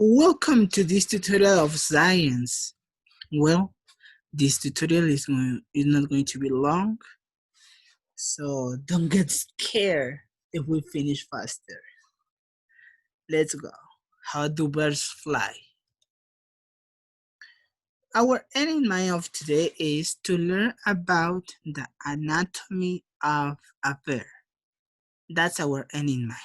Welcome to this tutorial of science. Well, this tutorial is not going to be long, so don't get scared if we finish faster. Let's go. How do birds fly? Our end in mind of today is to learn about the anatomy of a bird. That's our end in mind.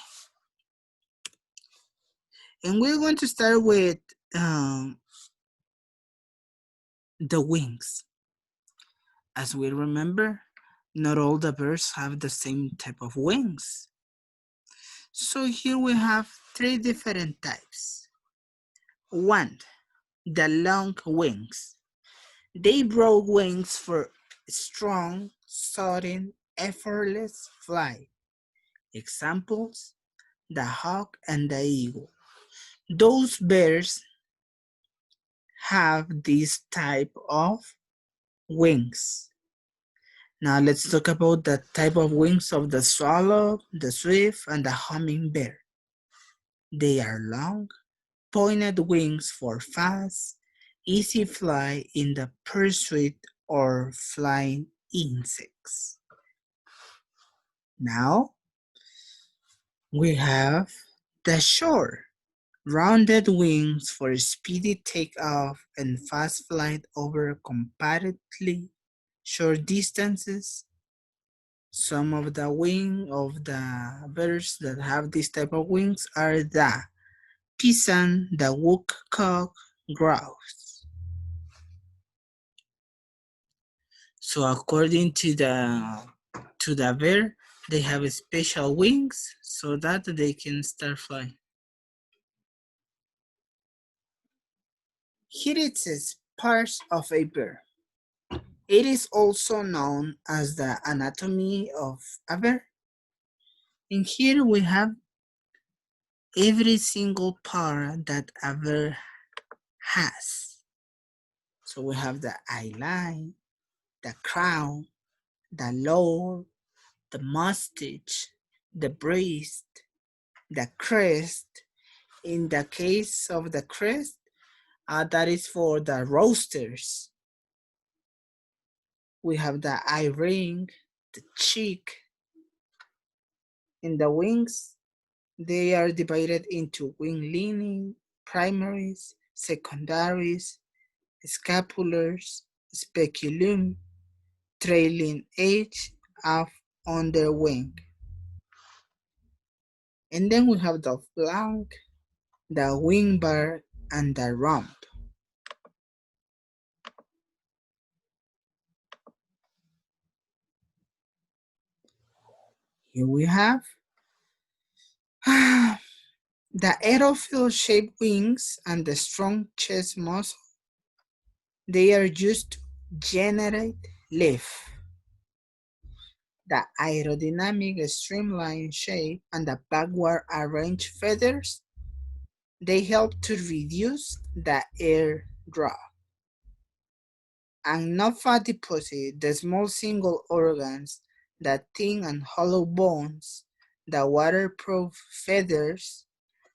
And we're going to start with the wings. As we remember, not all the birds have the same type of wings. So here we have three different types. One, the long wings. They grow wings for strong, sudden, effortless flight. Examples, the hawk and the eagle. Those birds have this type of wings. Now let's talk about the type of wings of the swallow, the swift, and the hummingbird. They are long, pointed wings for fast, easy flight in the pursuit or flying insects. Now we have the short, rounded wings for speedy takeoff and fast flight over comparatively short distances. Some of the wings of the birds that have this type of wings are the pisan, the woodcock, grouse. So according to the bird, they have special wings so that they can start flying. Here it says parts of a bird. It is also known as the anatomy of a bird. And here we have every single part that a bird has. So we have the eyeline, the crown, the lower, the mustache, the breast, the crest. In the case of the crest, that is for the roosters. We have the eye ring, the cheek. In the wings, they are divided into wing lining, primaries, secondaries, scapulars, speculum, trailing edge of underwing. And then we have the flank, the wing bar, and the rump. Here we have the aerofoil-shaped wings and the strong chest muscle. They are used to generate lift. The aerodynamic streamlined shape and the backward arranged feathers, they help to reduce the air draw. And no fat deposit, the small single organs, the thin and hollow bones, the waterproof feathers,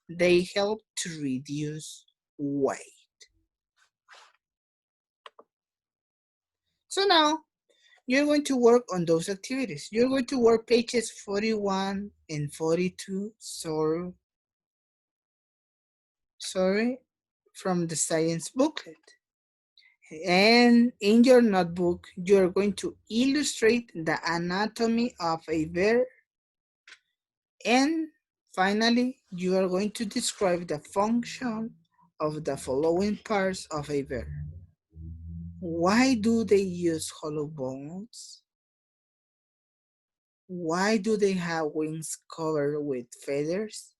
they help to reduce weight. So now, you're going to work on those activities. You're going to work pages 41 and 42, from the science booklet. And in your notebook, you're going to illustrate the anatomy of a bird. And finally, you are going to describe the function of the following parts of a bird. Why do they use hollow bones? Why do they have wings covered with feathers?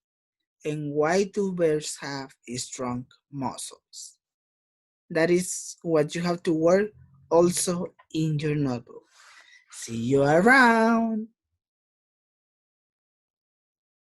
And why do birds have strong muscles? That is what you have to work also in your notebook. See you around.